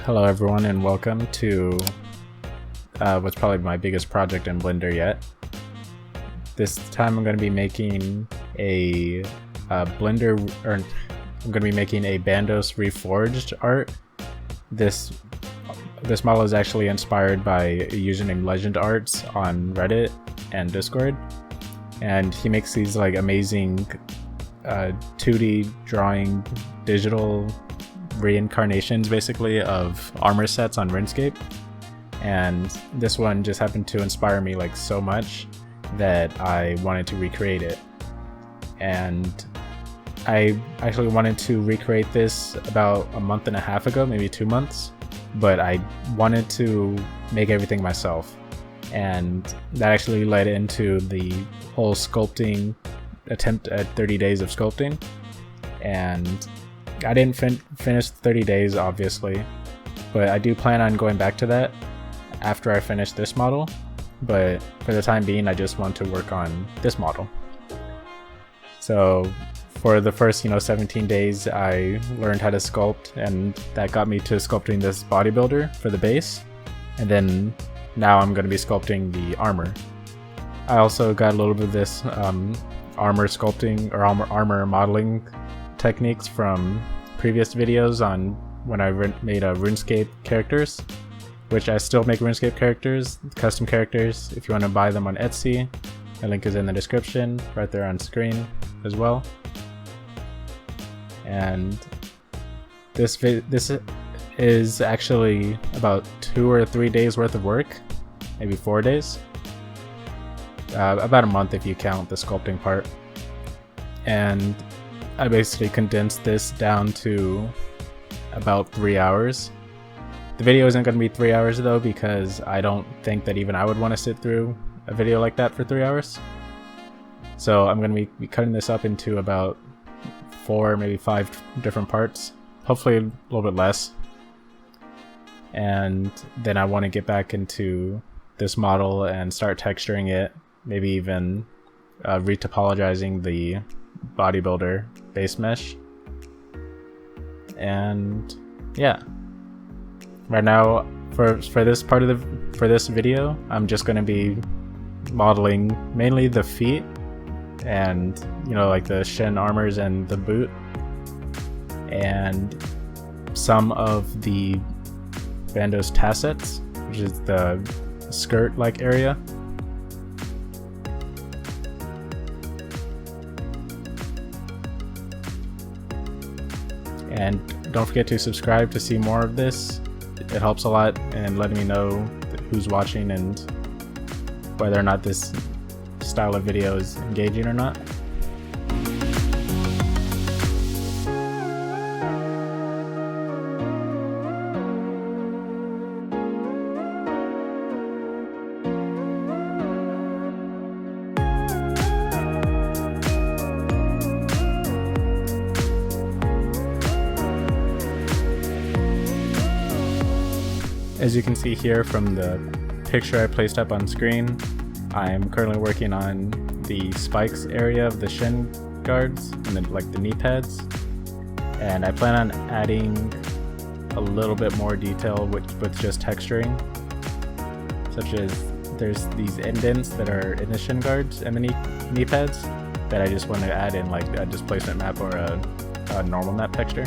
Hello everyone and welcome to what's probably my biggest project in Blender yet. This time I'm going to be making a I'm going to be making a Bandos Reforged art. This model is actually inspired by a username Legend Arts on Reddit and Discord, and he makes these like amazing 2D drawing digital reincarnations basically of armor sets on RuneScape, and this one just happened to inspire me like so much that I wanted to recreate it. And I actually wanted to recreate this about a month and a half ago, maybe 2 months, but I wanted to make everything myself, and that actually led into the whole sculpting attempt at 30 days of sculpting. And I didn't finish 30 days obviously, but I do plan on going back to that after I finish this model. But for the time being, I just want to work on this model. So for the first 17 days I learned how to sculpt, and that got me to sculpting this bodybuilder for the base, and then now I'm going to be sculpting the armor. I also got a little bit of this armor sculpting or armor modeling techniques from previous videos on when I made RuneScape characters, which I still make RuneScape characters, custom characters. If you want to buy them on Etsy, the link is in the description right there on screen as well. And this is actually about 2 or 3 days worth of work, maybe 4 days, about a month if you count the sculpting part. And I basically condensed this down to about 3 hours. The video isn't going to be 3 hours though, because I don't think that even I would want to sit through a video like that for 3 hours. So I'm going to be cutting this up into about 4, maybe 5 different parts, hopefully a little bit less. And then I want to get back into this model and start texturing it, maybe even retopologizing the bodybuilder base mesh. And yeah, right now for this part of this video, I'm just going to be modeling mainly the feet and like the shin armors and the boot, and some of the Bandos tassets, which is the skirt like area. And don't forget to subscribe to see more of this. It helps a lot in letting me know who's watching and whether or not this style of video is engaging or not. As you can see here from the picture I placed up on screen, I am currently working on the spikes area of the shin guards and then like the knee pads, and I plan on adding a little bit more detail with just texturing, such as there's these indents that are in the shin guards and the knee pads that I just want to add in like a displacement map or a normal map texture.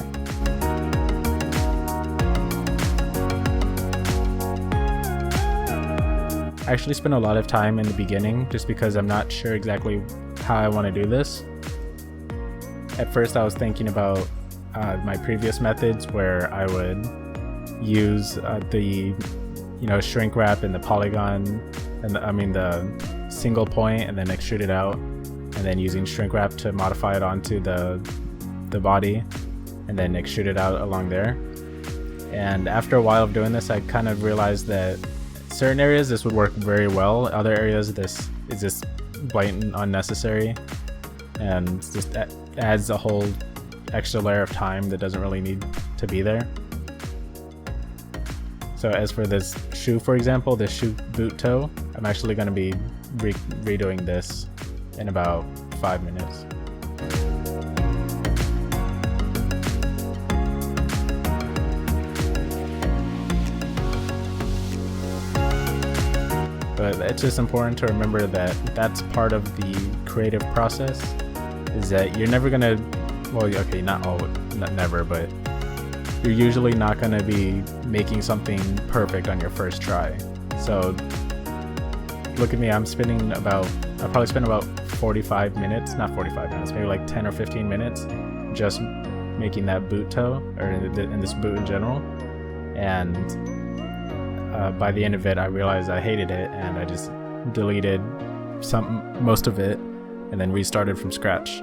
I actually spent a lot of time in the beginning just because I'm not sure exactly how I want to do this. At first I was thinking about my previous methods where I would use the shrink wrap and the polygon and the single point and then extrude it out, and then using shrink wrap to modify it onto the body and then extrude it out along there. And after a while of doing this, I kind of realized that certain areas this would work very well, other areas this is just blatant unnecessary and just adds a whole extra layer of time that doesn't really need to be there. So as for this shoe, for example, this shoe boot toe, I'm actually going to be redoing this in about 5 minutes. it's just important to remember that that's part of the creative process, is that you're never gonna, well, okay, not never, but you're usually not gonna be making something perfect on your first try. So look at me, I probably spent about 45 minutes, not 45 minutes, maybe like 10 or 15 minutes just making that boot toe, or in this boot in general. And by the end of it, I realized I hated it, and I just deleted most of it and then restarted from scratch.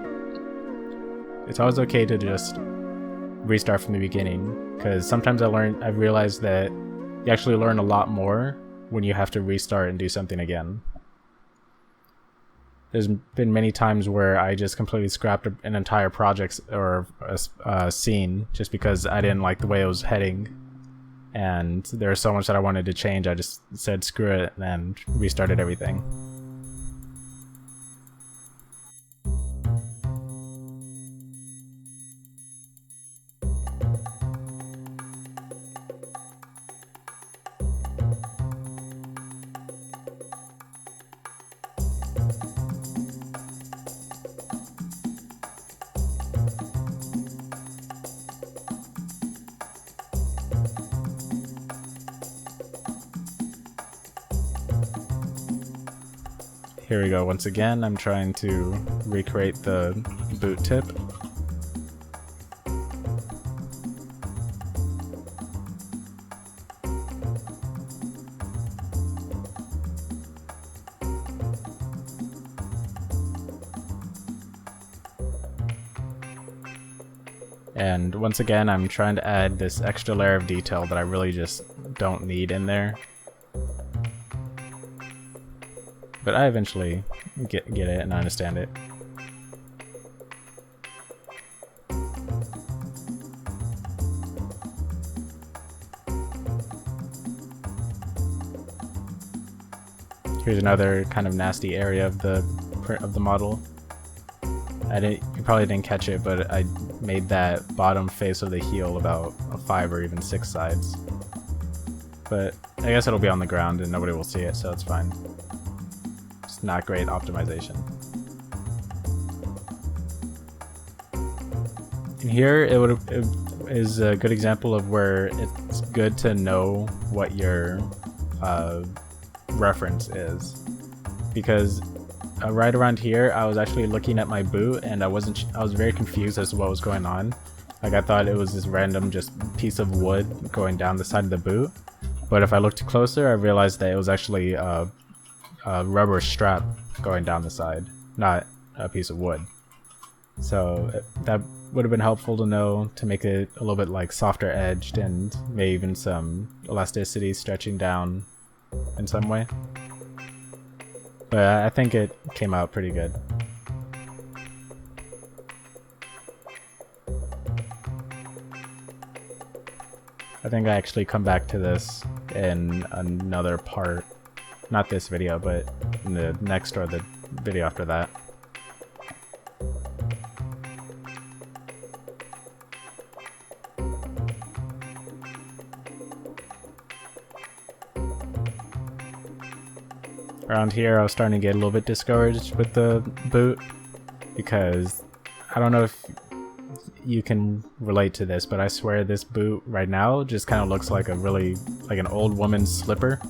It's always okay to just restart from the beginning, because sometimes I've realized that you actually learn a lot more when you have to restart and do something again. There's been many times where I just completely scrapped an entire project or a scene just because I didn't like the way it was heading, and there was so much that I wanted to change. I just said screw it and restarted everything. Here we go. Once again, I'm trying to recreate the boot tip. And once again, I'm trying to add this extra layer of detail that I really just don't need in there. But I eventually get it and understand it. Here's another kind of nasty area of the model. You probably didn't catch it, but I made that bottom face of the heel about 5 or even 6 sides. But I guess it'll be on the ground and nobody will see it, so it's fine. It's not great optimization. And here it is a good example of where it's good to know what your reference is, because right around here I was actually looking at my boot and I was very confused as to what was going on. Like, I thought it was this random just piece of wood going down the side of the boot, but if I looked closer I realized that it was actually a rubber strap going down the side, not a piece of wood. So that would have been helpful to know, to make it a little bit like softer edged and maybe even some elasticity stretching down in some way. But I think it came out pretty good. I think I actually come back to this in another part. Not this video, but in the next or the video after that. Around here I was starting to get a little bit discouraged with the boot, because I don't know if you can relate to this, but I swear this boot right now just kind of looks like like an old woman's slipper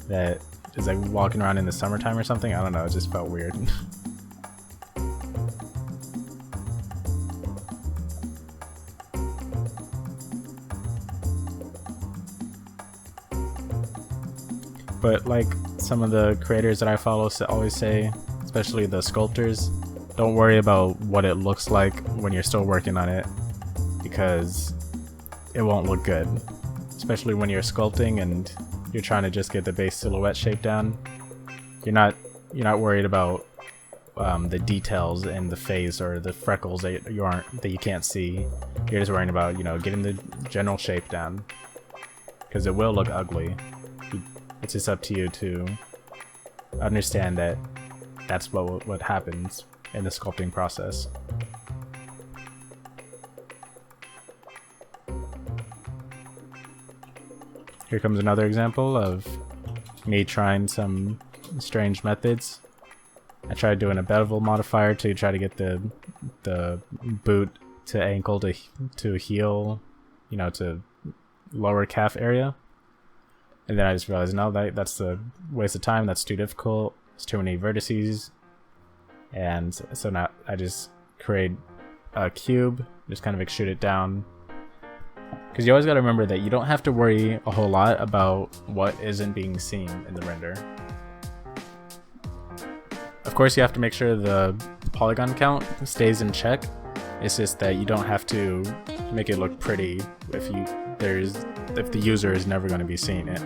that is like walking around in the summertime or something. I don't know, it just felt weird. But like some of the creators that I follow always say, especially the sculptors, don't worry about what it looks like when you're still working on it, because it won't look good. Especially when you're sculpting and you're trying to just get the base silhouette shape down. You're not worried about the details in the face or the freckles that you can't see. You're just worrying about, getting the general shape down, because it will look ugly. It's just up to you to understand that that's what happens in the sculpting process. Here comes another example of me trying some strange methods. I tried doing a bevel modifier to try to get the boot to ankle to heel, you know, to lower calf area. And then I just realized, no, that's a waste of time. That's too difficult. It's too many vertices. And so now I just create a cube, just kind of extrude it down. Because you always got to remember that you don't have to worry a whole lot about what isn't being seen in the render. Of course, you have to make sure the polygon count stays in check. It's just that you don't have to make it look pretty if the user is never going to be seeing it.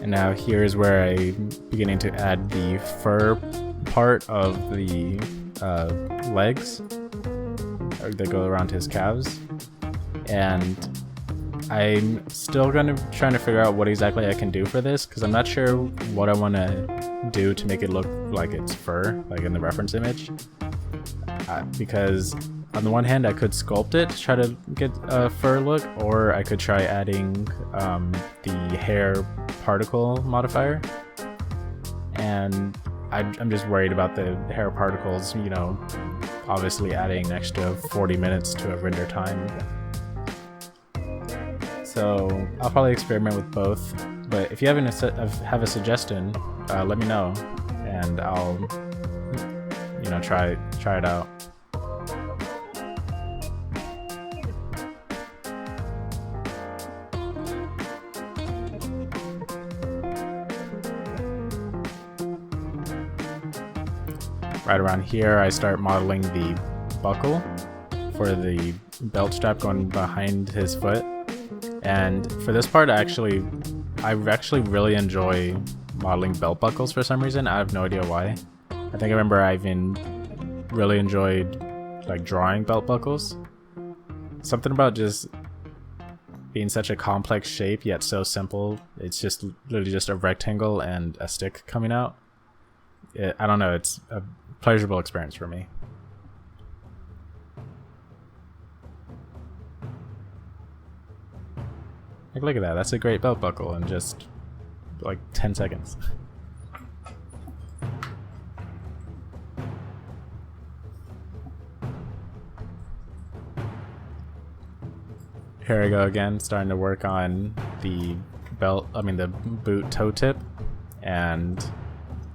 Now here's where I'm beginning to add the fur part of the legs that go around his calves, and I'm still trying to figure out what exactly I can do for this, because I'm not sure what I want to do to make it look like it's fur, like in the reference image. Because on the one hand, I could sculpt it to try to get a fur look, or I could try adding the hair particle modifier. And I'm just worried about the hair particles, you know, obviously adding an extra 40 minutes to a render time. So I'll probably experiment with both, but if you have a suggestion, let me know, and I'll, you know, try it out. Right around here, I start modeling the buckle for the belt strap going behind his foot. And for this part, I actually really enjoy modeling belt buckles for some reason. I have no idea why. I think I remember I even really enjoyed like drawing belt buckles. Something about just being such a complex shape yet so simple. It's just literally just a rectangle and a stick coming out. I don't know, it's a pleasurable experience for me. Like, look at that, that's a great belt buckle in just like 10 seconds. Here I go again, starting to work on the boot toe tip, and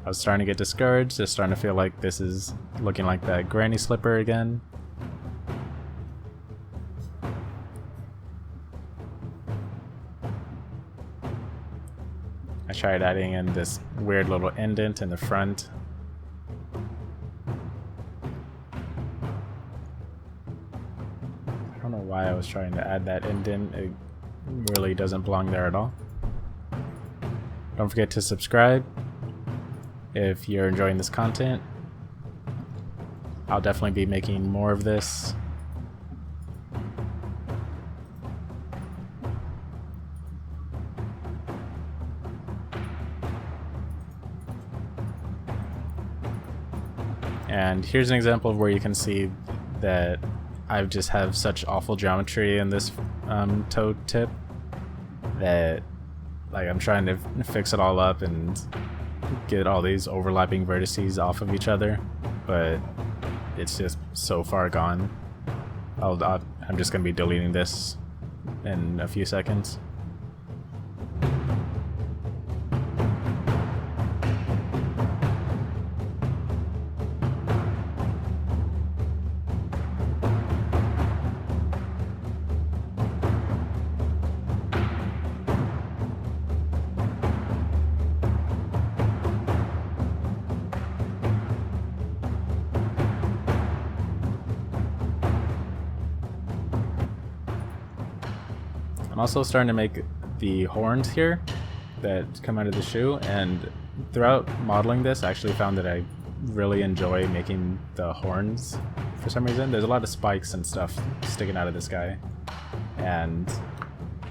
I was starting to get discouraged, just starting to feel like this is looking like that granny slipper again. I tried adding in this weird little indent in the front. I don't know why I was trying to add that indent. It really doesn't belong there at all. Don't forget to subscribe if you're enjoying this content. I'll definitely be making more of this. And here's an example of where you can see that I just have such awful geometry in this toe tip that like I'm trying to fix it all up and get all these overlapping vertices off of each other, but it's just so far gone. I'm just gonna be deleting this in a few seconds. I'm also starting to make the horns here that come out of the shoe, and throughout modeling this I actually found that I really enjoy making the horns for some reason. There's a lot of spikes and stuff sticking out of this guy, and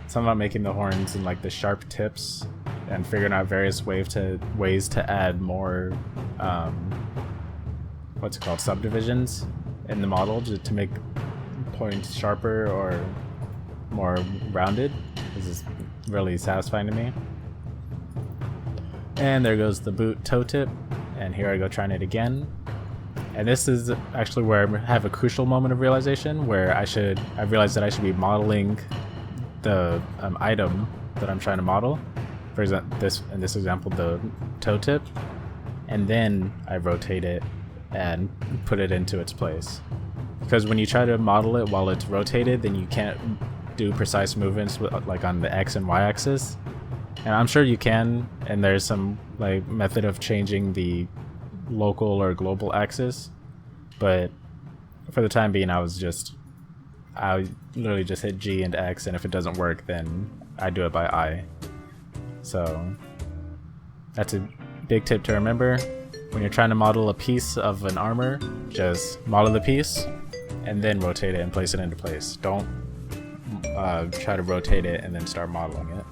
something about making the horns and like the sharp tips and figuring out various ways to add more what's it called, subdivisions in the model to make points sharper or more rounded. This is really satisfying to me. And there goes the boot toe tip, and here I go trying it again. And this is actually where I have a crucial moment of realization, where I realized that I should be modeling the item that I'm trying to model. For example, in this example, the toe tip, and then I rotate it and put it into its place. Because when you try to model it while it's rotated, then you can't do precise movements like on the X and Y axis. And I'm sure you can, and there's some like method of changing the local or global axis, but for the time being I literally just hit G and X, and if it doesn't work then I do it by I. So that's a big tip to remember. When you're trying to model a piece of an armor, just model the piece and then rotate it and place it into place. Don't try to rotate it and then start modeling it.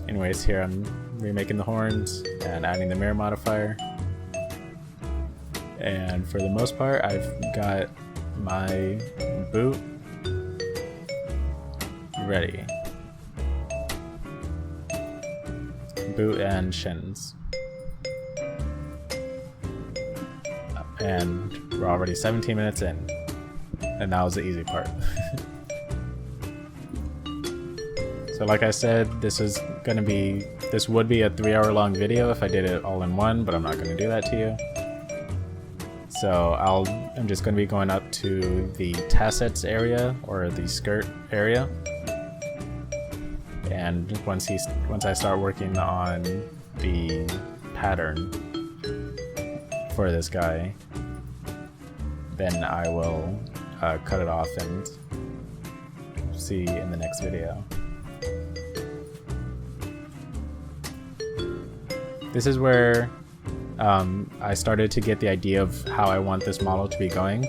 Anyways, here I'm remaking the horns and adding the mirror modifier. And for the most part, I've got my boot ready. Boot and shins. And we're already 17 minutes in. And that was the easy part. So like I said, this would be a 3-hour-long video if I did it all in one, but I'm not going to do that to you. So I'm just going to be going up to the tassets area, or the skirt area, and once I start working on the pattern for this guy, then I will cut it off and see in the next video. This is where I started to get the idea of how I want this model to be going.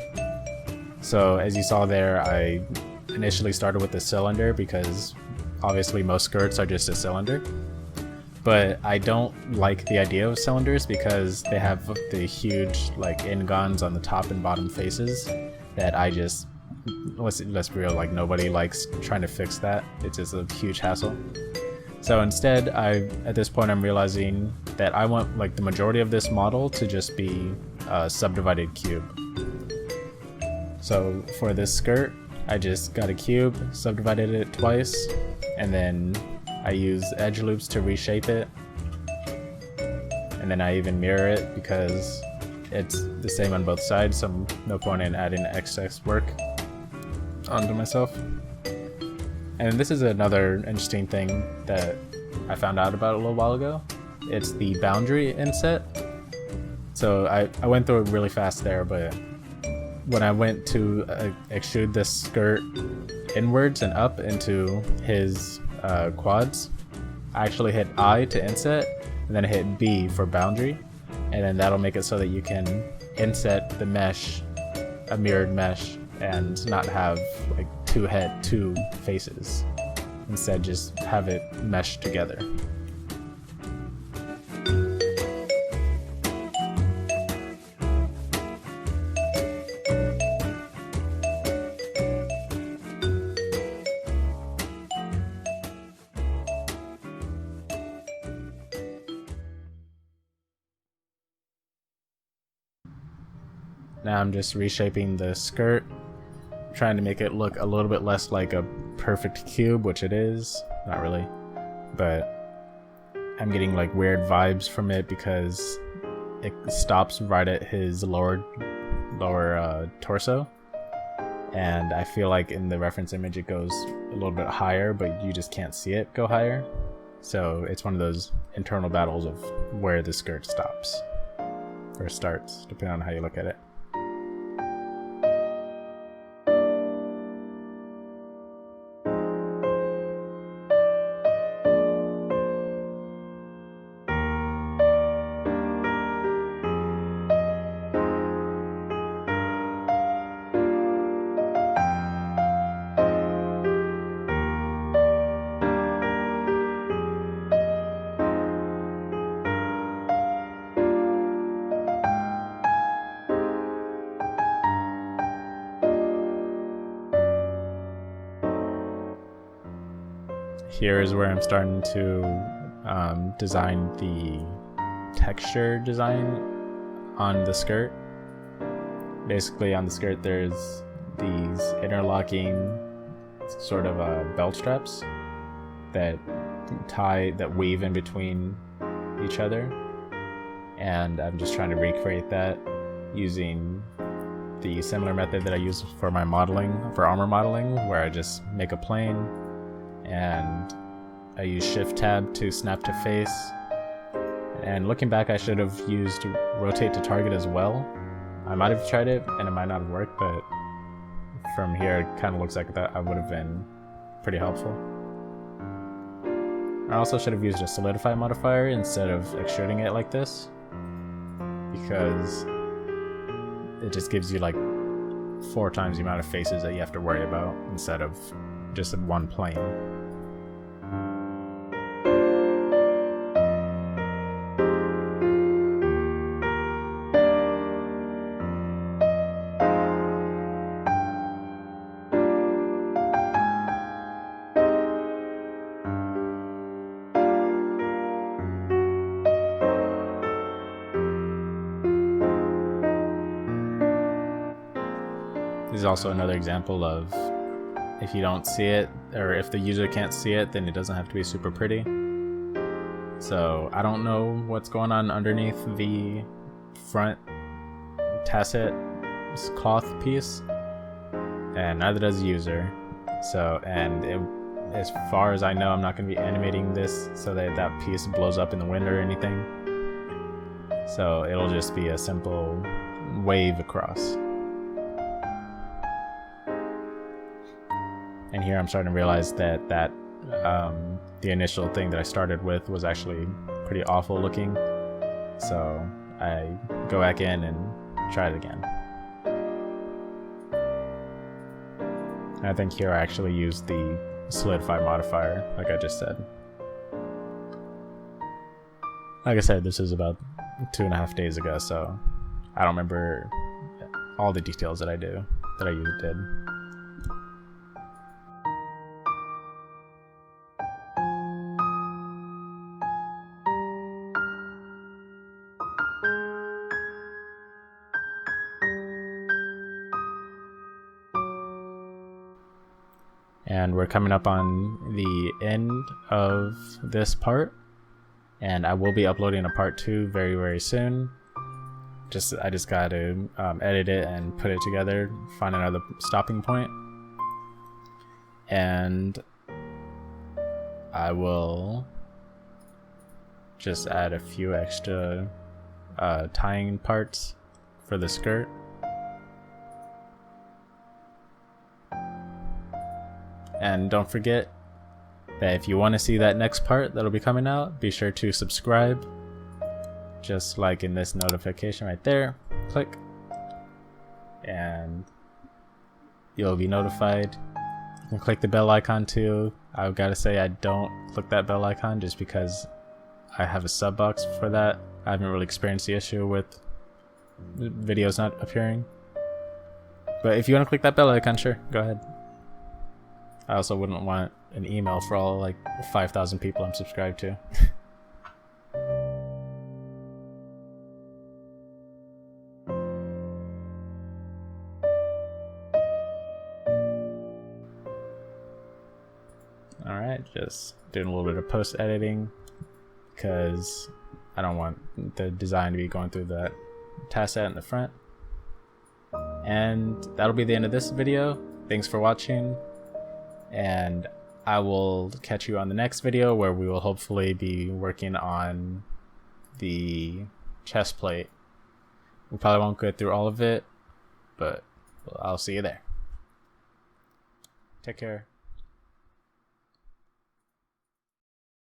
So as you saw there, I initially started with the cylinder because obviously most skirts are just a cylinder. But I don't like the idea of cylinders because they have the huge like N-gons on the top and bottom faces that let's be real, like nobody likes trying to fix that. It's just a huge hassle. So instead, at this point I'm realizing that I want like the majority of this model to just be a subdivided cube. So for this skirt, I just got a cube, subdivided it twice, and then I use edge loops to reshape it. And then I even mirror it because it's the same on both sides, so no point in adding excess work onto myself. And this is another interesting thing that I found out about a little while ago. It's the boundary inset. So I went through it really fast there, but when I went to extrude this skirt inwards and up into his quads, I actually hit I to inset, and then I hit B for boundary, and then that'll make it so that you can inset the mesh, a mirrored mesh, and not have like two faces. Instead, just have it meshed together. Now I'm just reshaping the skirt, trying to make it look a little bit less like a perfect cube, which it is. Not really, but I'm getting like weird vibes from it because it stops right at his lower torso, and I feel like in the reference image it goes a little bit higher, but you just can't see it go higher. So it's one of those internal battles of where the skirt stops or starts, depending on how you look at it. here is where I'm starting to design the texture design on the skirt. Basically on the skirt there's these interlocking sort of belt straps that weave in between each other, and I'm just trying to recreate that using the similar method that I use for my modeling, for armor modeling, where I just make a plane and I use shift tab to snap to face. And looking back, I should have used rotate to target as well. I might have tried it and it might not have worked, but from here it kind of looks like that would have been pretty helpful. I also should have used a solidify modifier instead of extruding it like this, because it just gives you like 4 times the amount of faces that you have to worry about instead of just one plane. This is also another example of if you don't see it, or if the user can't see it, then it doesn't have to be super pretty. So I don't know what's going on underneath the front tasset cloth piece, and neither does the user. So, as far as I know, I'm not going to be animating this so that that piece blows up in the wind or anything. So it'll just be a simple wave across. And here I'm starting to realize that the initial thing that I started with was actually pretty awful looking. So I go back in and try it again. And I think here I actually used the solidify modifier, like I just said. Like I said, this is about 2.5 days ago, so I don't remember all the details that I did. And we're coming up on the end of this part, and I will be uploading a part 2 very, very soon. I just gotta edit it and put it together, find another stopping point, and I will just add a few extra tying parts for the skirt. And don't forget that if you want to see that next part that'll be coming out, be sure to subscribe, just like in this notification right there. Click and you'll be notified. You can click the bell icon too. I've got to say I don't click that bell icon just because I have a sub box for that. I haven't really experienced the issue with videos not appearing, but if you want to click that bell icon, sure, go ahead. I also wouldn't want an email for all like 5,000 people I'm subscribed to. Alright, just doing a little bit of post editing because I don't want the design to be going through that tasset in the front. And that'll be the end of this video. Thanks for watching. And I will catch you on the next video where we will hopefully be working on the chest plate. We probably won't go through all of it, but I'll see you there. Take care.